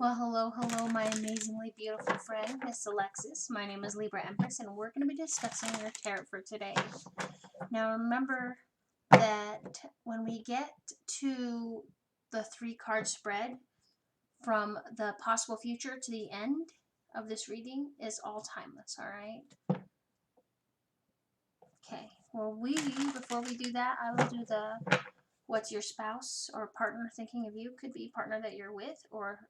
Well, hello, my amazingly beautiful friend, Miss Alexis. My name is Libra Empress, and we're going to be discussing your tarot for today. Now, remember that when we get to the 3-card spread, from the possible future to the end of this reading is all timeless, alright? Okay, well, before we do that, I will do the what's your spouse or partner thinking of you. Could be partner that you're with or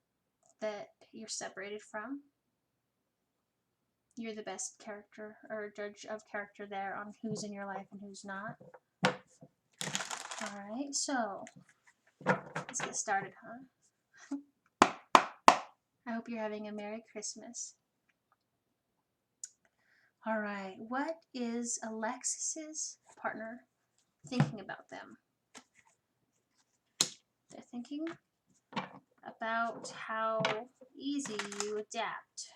that you're separated from. You're the best character or judge of character there on who's in your life and who's not. Alright, so let's get started, huh? I hope you're having a Merry Christmas. Alright, what is Alexis's partner thinking about them? They're thinking about how easy you adapt.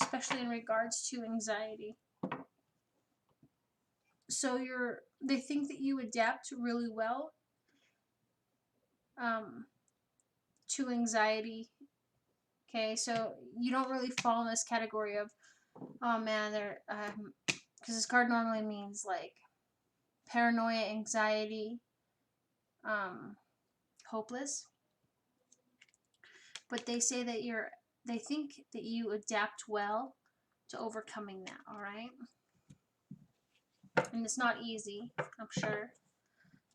Especially in regards to anxiety. So they think that you adapt really well to anxiety. Okay, so you don't really fall in this category of, oh man, because this card normally means like paranoia, anxiety, hopeless. But they say that they think that you adapt well to overcoming that, alright? And it's not easy, I'm sure.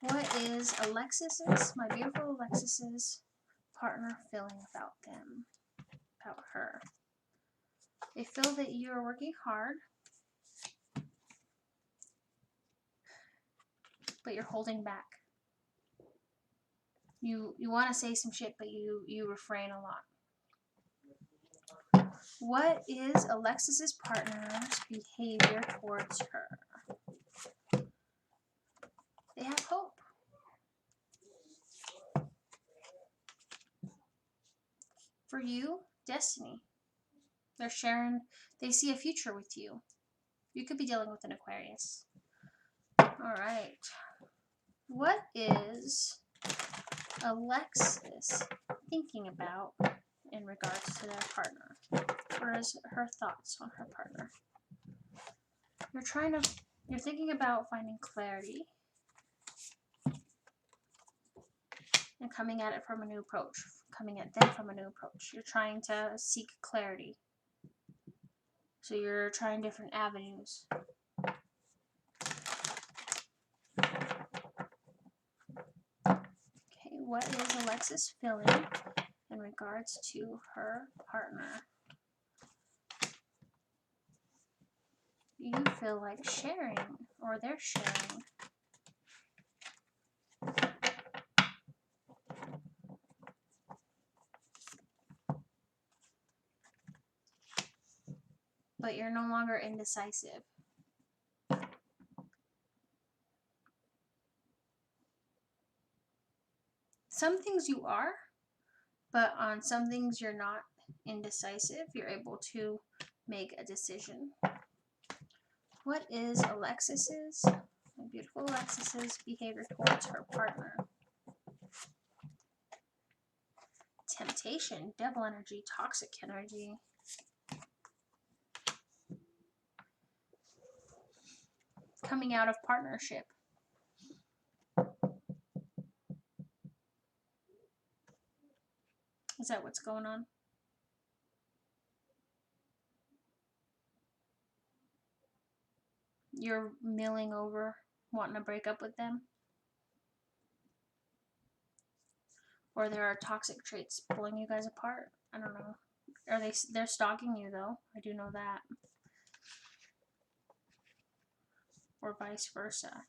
What is Alexis's, my beautiful Alexis's partner feeling about them, about her? They feel that you're working hard, but you're holding back. You want to say some shit, but you refrain a lot. What is Alexis's partner's behavior towards her? They have hope. For you, destiny. They see a future with you. You could be dealing with an Aquarius. Alright. What is Alexis thinking about in regards to their partner? What is her thoughts on her partner? You're thinking about finding clarity and coming at it from a new approach, coming at them from a new approach. You're trying to seek clarity. So you're trying different avenues. Okay, what is Alexis feeling in regards to her partner? You feel like sharing, or they're sharing. But you're no longer indecisive. Some things you are, but on some things you're not indecisive. You're able to make a decision. What is Alexis's, my beautiful Alexis's, behavior towards her partner? Temptation, devil energy, toxic energy. Coming out of partnership. Is that what's going on? You're milling over, wanting to break up with them? Or there are toxic traits pulling you guys apart? I don't know. They're stalking you though. I do know that. Or vice versa.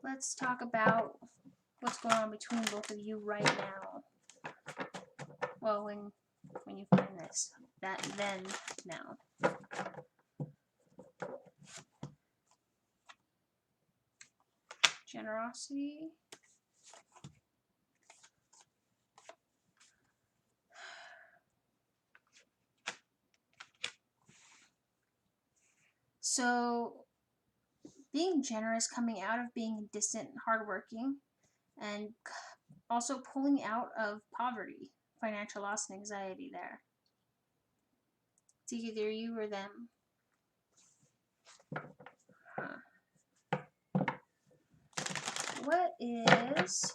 Let's talk about what's going on between both of you right now. Well, when you find this, now. Generosity. So being generous, coming out of being distant and hardworking, and also pulling out of poverty, financial loss and anxiety there. It's either you or them. Huh. What is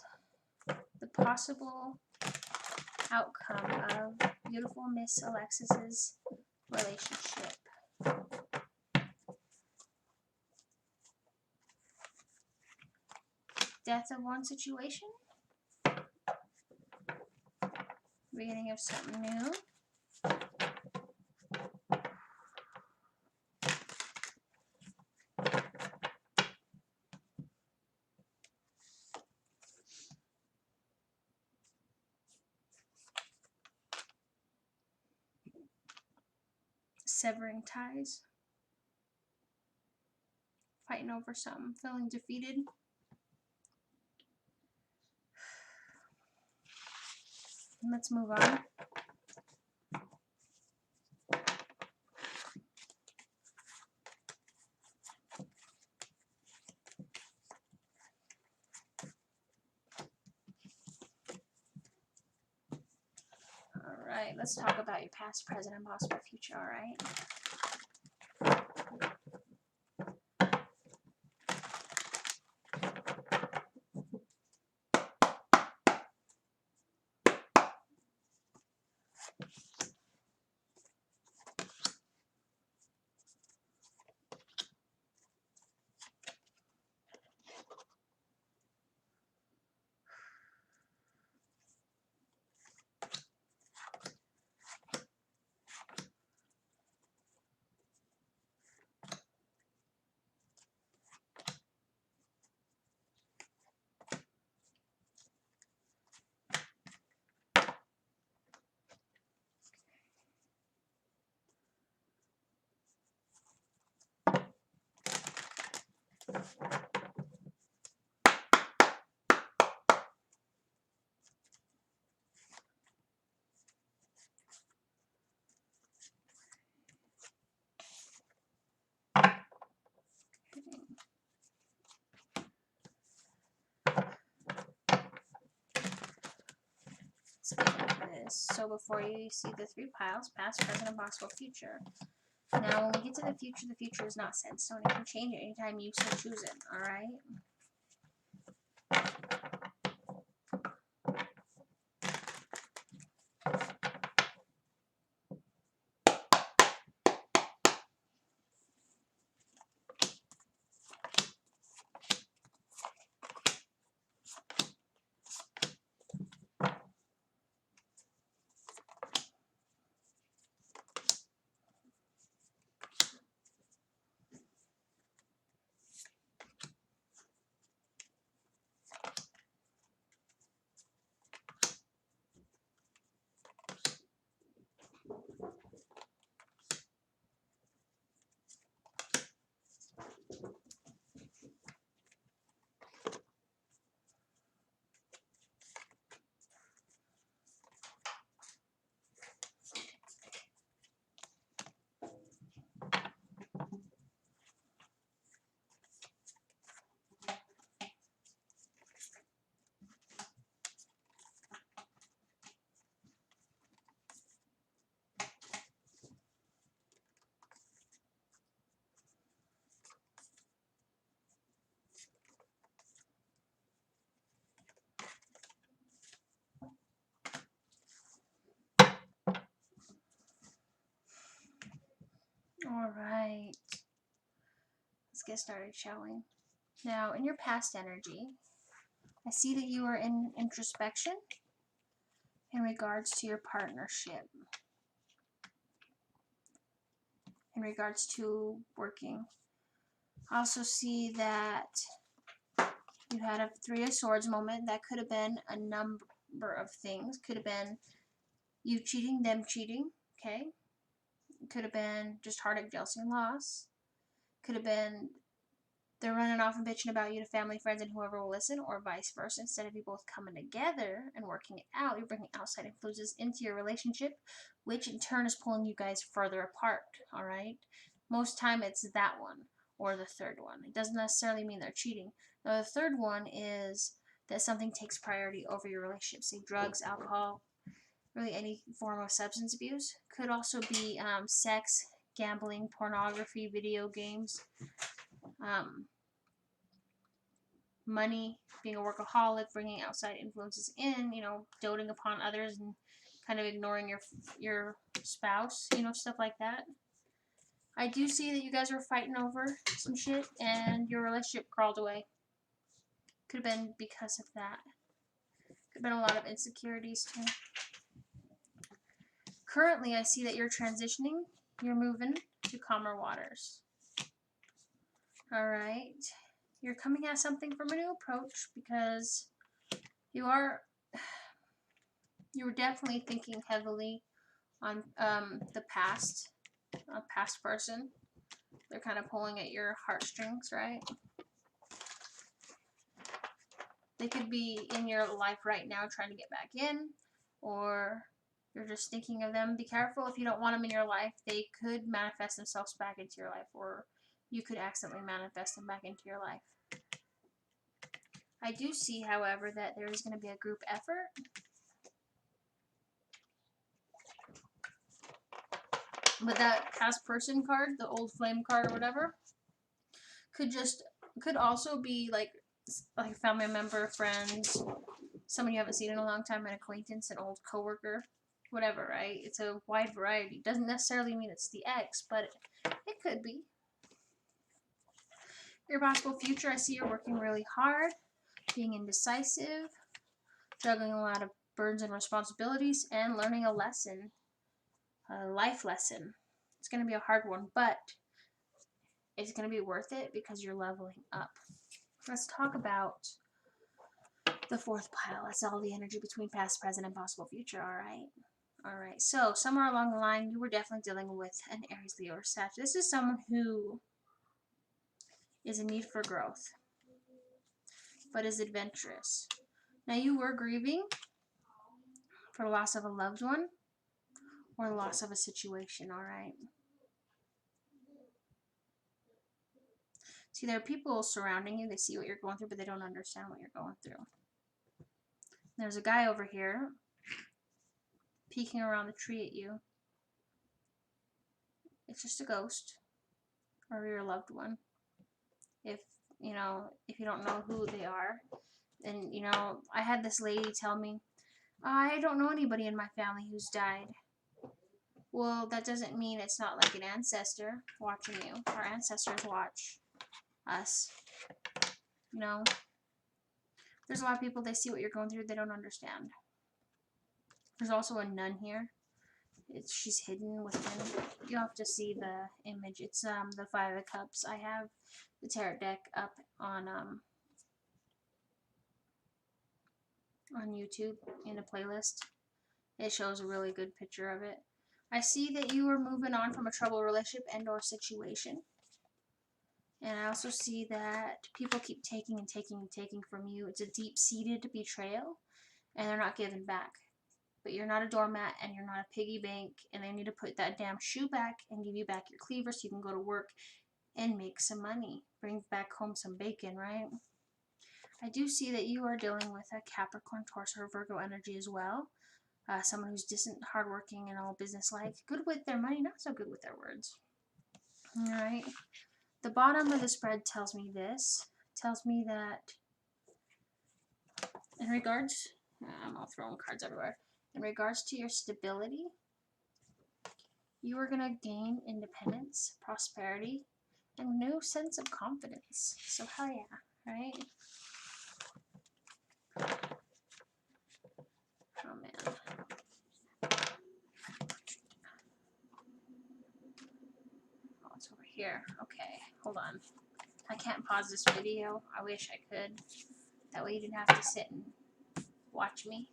the possible outcome of beautiful Miss Alexis's relationship? Death of one situation, beginning of something new, severing ties, fighting over something, feeling defeated. Let's move on. Alright, let's talk about your past, present, and possible future, alright? Let's get into this. So before you see the three piles, past, present, and possible future. Now, when we get to the future is not set in stone. It can change anytime you so choose it, alright? Alright. Let's get started, shall we? Now, in your past energy, I see that you are in introspection in regards to your partnership, in regards to working. I also see that you had a Three of Swords moment. That could have been a number of things. Could have been you cheating, them cheating, okay? Could have been just heartache, jealousy, and loss. Could have been they're running off and bitching about you to family, friends, and whoever will listen, or vice versa. Instead of you both coming together and working it out, you're bringing outside influences into your relationship, which in turn is pulling you guys further apart, all right? Most time it's that one or the third one. It doesn't necessarily mean they're cheating. Now, the third one is that something takes priority over your relationship, say drugs, alcohol, really any form of substance abuse. Could also be sex, gambling, pornography, video games, money, being a workaholic, bringing outside influences in, doting upon others and kind of ignoring your spouse, stuff like that. I do see that you guys were fighting over some shit and your relationship crawled away. Could have been because of that. Could have been a lot of insecurities too. Currently, I see that you're transitioning. You're moving to calmer waters. Alright. You're coming at something from a new approach because you were definitely thinking heavily on the past, a past person. They're kind of pulling at your heartstrings, right? They could be in your life right now trying to get back in, or you're just thinking of them. Be careful if you don't want them in your life. They could manifest themselves back into your life, or you could accidentally manifest them back into your life. I do see, however, that there is going to be a group effort. But that past person card, the old flame card or whatever, could also be like a family member, friends, someone you haven't seen in a long time, an acquaintance, an old coworker, whatever, right? It's a wide variety. Doesn't necessarily mean it's the ex, but it could be. Your possible future, I see you're working really hard, being indecisive, juggling a lot of burdens and responsibilities, and learning a lesson, a life lesson. It's going to be a hard one, but it's going to be worth it because you're leveling up. Let's talk about the fourth pile. That's all the energy between past, present, and possible future, Alright, so somewhere along the line, you were definitely dealing with an Aries, Leo, or Sag. This is someone who is in need for growth, but is adventurous. Now, you were grieving for the loss of a loved one or the loss of a situation, alright? See, there are people surrounding you. They see what you're going through, but they don't understand what you're going through. There's a guy over here peeking around the tree at you. It's just a ghost or your loved one. If you don't know who they are, and I had this lady tell me, I don't know anybody in my family who's died. Well, that doesn't mean it's not like an ancestor watching you. Our ancestors watch us. There's a lot of people, they see what you're going through, they don't understand. There's also a nun here. She's hidden within. You'll have to see the image. It's the Five of Cups. I have the tarot deck up on YouTube in a playlist. It shows a really good picture of it. I see that you are moving on from a troubled relationship and or situation. And I also see that people keep taking and taking and taking from you. It's a deep-seated betrayal, and they're not giving back. But you're not a doormat, and you're not a piggy bank, and they need to put that damn shoe back and give you back your cleaver so you can go to work and make some money. Bring back home some bacon, right? I do see that you are dealing with a Capricorn, Taurus, or Virgo energy as well. Someone who's distant, hardworking, and all business-like. Good with their money, not so good with their words. Alright. The bottom of the spread tells me this. Tells me that in regards... I'm all throwing cards everywhere. In regards to your stability, you are going to gain independence, prosperity, and a new sense of confidence. So hell yeah, right? Oh man. Oh, it's over here. Okay, hold on. I can't pause this video. I wish I could. That way you didn't have to sit and watch me.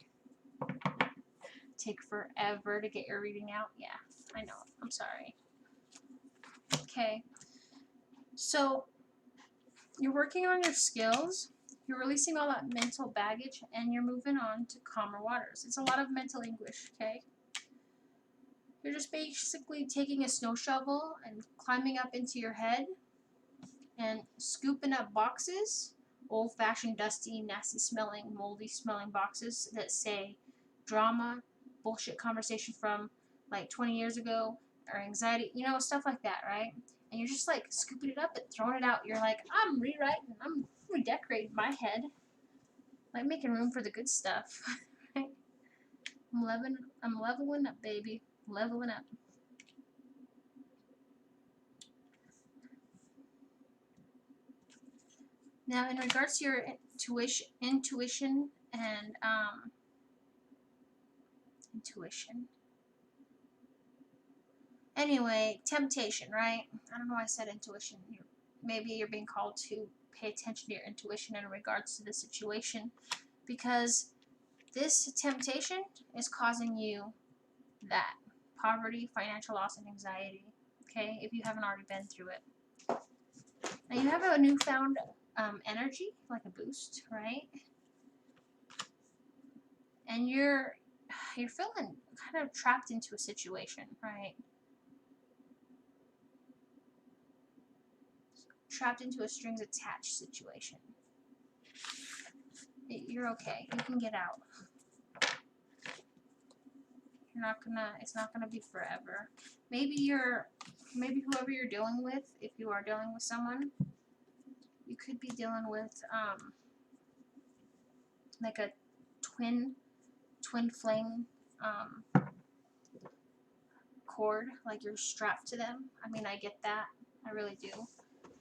Take forever to get your reading out. Yeah, I know. I'm sorry. Okay. So, you're working on your skills. You're releasing all that mental baggage, and you're moving on to calmer waters. It's a lot of mental anguish, okay? You're just basically taking a snow shovel and climbing up into your head and scooping up boxes, old-fashioned, dusty, nasty-smelling, moldy-smelling boxes that say drama, bullshit conversation from like 20 years ago, or anxiety, you know, stuff like that, right? And you're just like scooping it up and throwing it out. You're like, I'm rewriting, I'm redecorating my head, like making room for the good stuff. Right? I'm leveling up, baby, leveling up. Now, in regards to your intuition and intuition. Anyway, temptation, right? I don't know why I said intuition. Maybe you're being called to pay attention to your intuition in regards to the situation, because this temptation is causing you that poverty, financial loss, and anxiety. Okay, if you haven't already been through it. Now you have a newfound energy, like a boost, right? And you're feeling kind of trapped into a situation, right? Trapped into a strings attached situation. You're okay. You can get out. It's not gonna be forever. Maybe whoever you're dealing with, if you are dealing with someone, you could be dealing with like a twin flame cord, like you're strapped to them. I mean, I get that. I really do.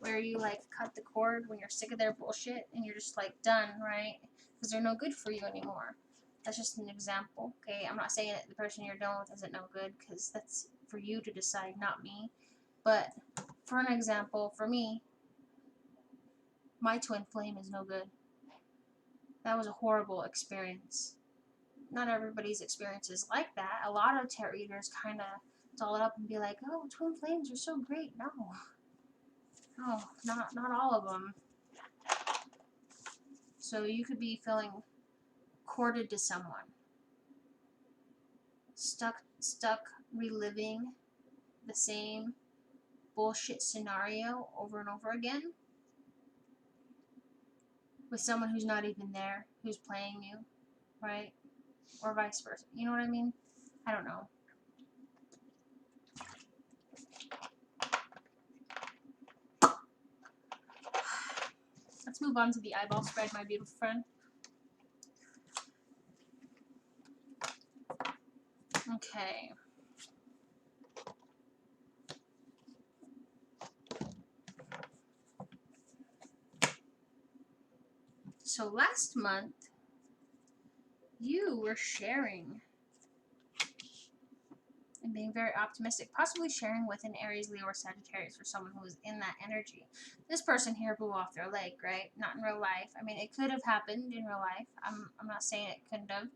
Where you like cut the cord when you're sick of their bullshit and you're just like done, right? Because they're no good for you anymore. That's just an example, okay? I'm not saying that the person you're dealing with isn't no good, because that's for you to decide, not me. But for an example, for me, my twin flame is no good. That was a horrible experience. Not everybody's experience is like that. A lot of tarot readers kind of doll it up and be like, oh, twin flames are so great. No, not all of them. So you could be feeling corded to someone, stuck reliving the same bullshit scenario over and over again with someone who's not even there, who's playing you, right? Or vice versa. You know what I mean? I don't know. Let's move on to the eyeball spread, my beautiful friend. Okay. So last month, you were sharing and being very optimistic, possibly sharing with an Aries, Leo, or Sagittarius, for someone who was in that energy. This person here blew off their leg, right? Not in real life. I mean, it could have happened in real life. I'm not saying it couldn't have.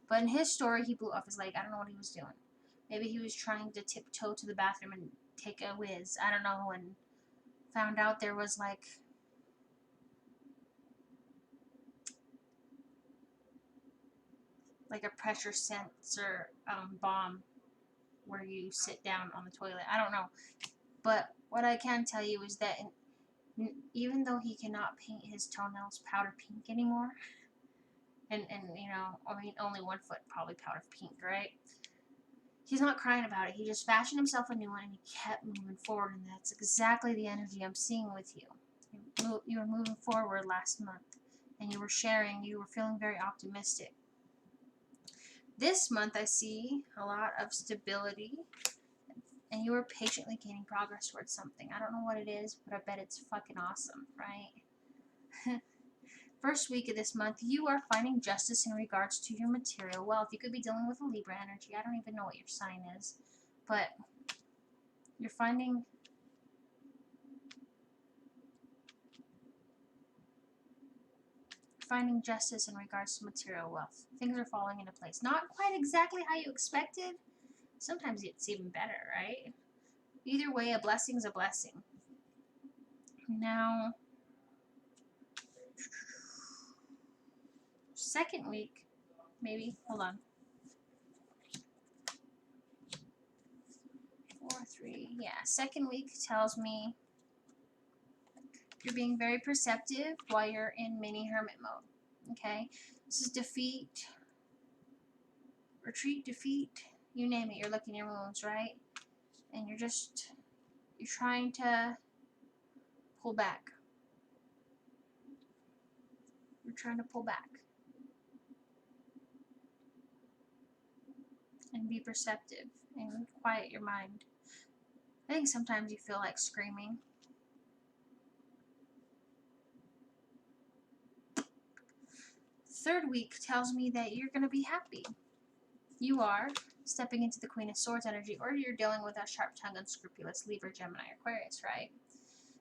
But in his story, he blew off his leg. I don't know what he was doing. Maybe he was trying to tiptoe to the bathroom and take a whiz. I don't know. And found out there was like a pressure sensor bomb where you sit down on the toilet. I don't know. But what I can tell you is that even though he cannot paint his toenails powder pink anymore, and you know, I mean, only 1 foot probably powder pink, right? He's not crying about it. He just fashioned himself a new one and he kept moving forward, and that's exactly the energy I'm seeing with you. You were moving forward last month, and you were sharing, you were feeling very optimistic. This month I see a lot of stability, and you are patiently gaining progress towards something. I don't know what it is, but I bet it's fucking awesome, right? First week of this month, you are finding justice in regards to your material wealth. You could be dealing with a Libra energy. I don't even know what your sign is, but you're finding justice in regards to material wealth. Things are falling into place. Not quite exactly how you expected. Sometimes it's even better, right? Either way, a blessing's a blessing. Now, second week, maybe, hold on. 3. Yeah, second week tells me you're being very perceptive while you're in mini hermit mode. Okay? This is defeat, retreat, defeat, you name it. You're licking your wounds, right? And you're trying to pull back. You're trying to pull back. And be perceptive and quiet your mind. I think sometimes you feel like screaming. Third week tells me that you're going to be happy. You are stepping into the Queen of Swords energy, or you're dealing with a sharp-tongued, unscrupulous Libra, Gemini, Aquarius, right?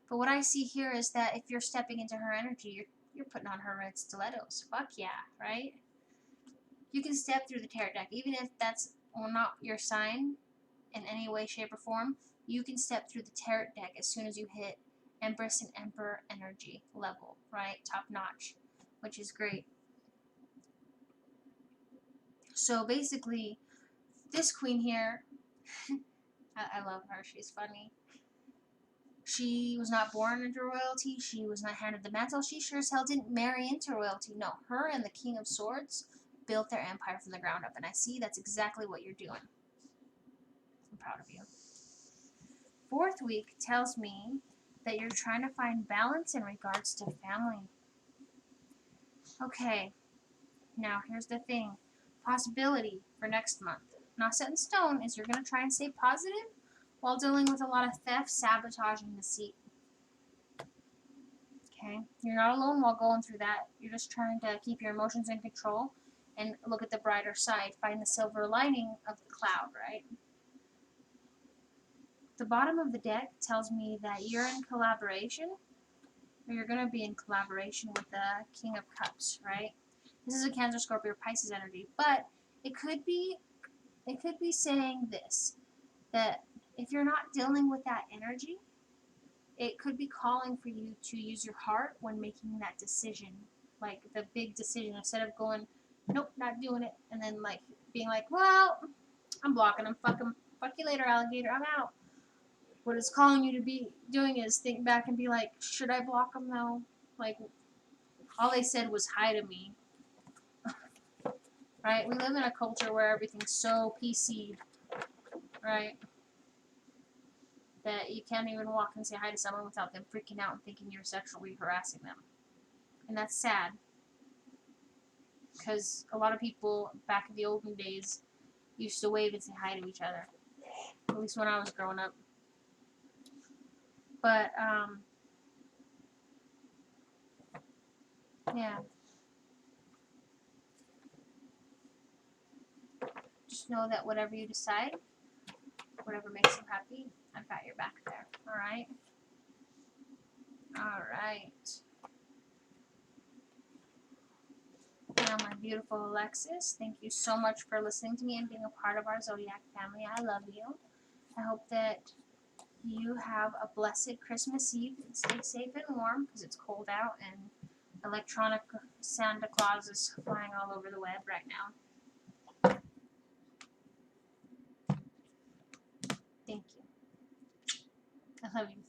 But what I see here is that if you're stepping into her energy, you're putting on her red stilettos. Fuck yeah, right? You can step through the tarot deck, even if that's not your sign in any way, shape, or form. You can step through the tarot deck as soon as you hit Empress and Emperor energy level, right? Top notch, which is great. So basically, this queen here, I love her. She's funny. She was not born into royalty. She was not handed the mantle. She sure as hell didn't marry into royalty. No, her and the King of Swords built their empire from the ground up. And I see that's exactly what you're doing. I'm proud of you. Fourth week tells me that you're trying to find balance in regards to family. Okay, now here's the thing. Possibility for next month. Not set in stone is you're going to try and stay positive while dealing with a lot of theft, sabotage, and deceit. Okay? You're not alone while going through that. You're just trying to keep your emotions in control and look at the brighter side. Find the silver lining of the cloud, right? The bottom of the deck tells me that you're in collaboration, or you're going to be in collaboration with the King of Cups, right? This is a Cancer, Scorpio, Pisces energy, but it could be saying this, that if you're not dealing with that energy, it could be calling for you to use your heart when making that decision, like the big decision, instead of going, nope, not doing it, and then like being like, well, I'm blocking him, fuck you later, alligator, I'm out. What it's calling you to be doing is think back and be like, should I block him though? Like, all they said was hi to me. Right? We live in a culture where everything's so PC, right? That you can't even walk and say hi to someone without them freaking out and thinking you're sexually harassing them. And that's sad. Because a lot of people back in the olden days used to wave and say hi to each other. At least when I was growing up. But, yeah. Just know that whatever you decide, whatever makes you happy, I've got your back there. Alright? Alright. Now, my beautiful Alexis, thank you so much for listening to me and being a part of our Zodiac family. I love you. I hope that you have a blessed Christmas Eve and stay safe and warm because it's cold out and electronic Santa Claus is flying all over the web right now. Thank you. I love you.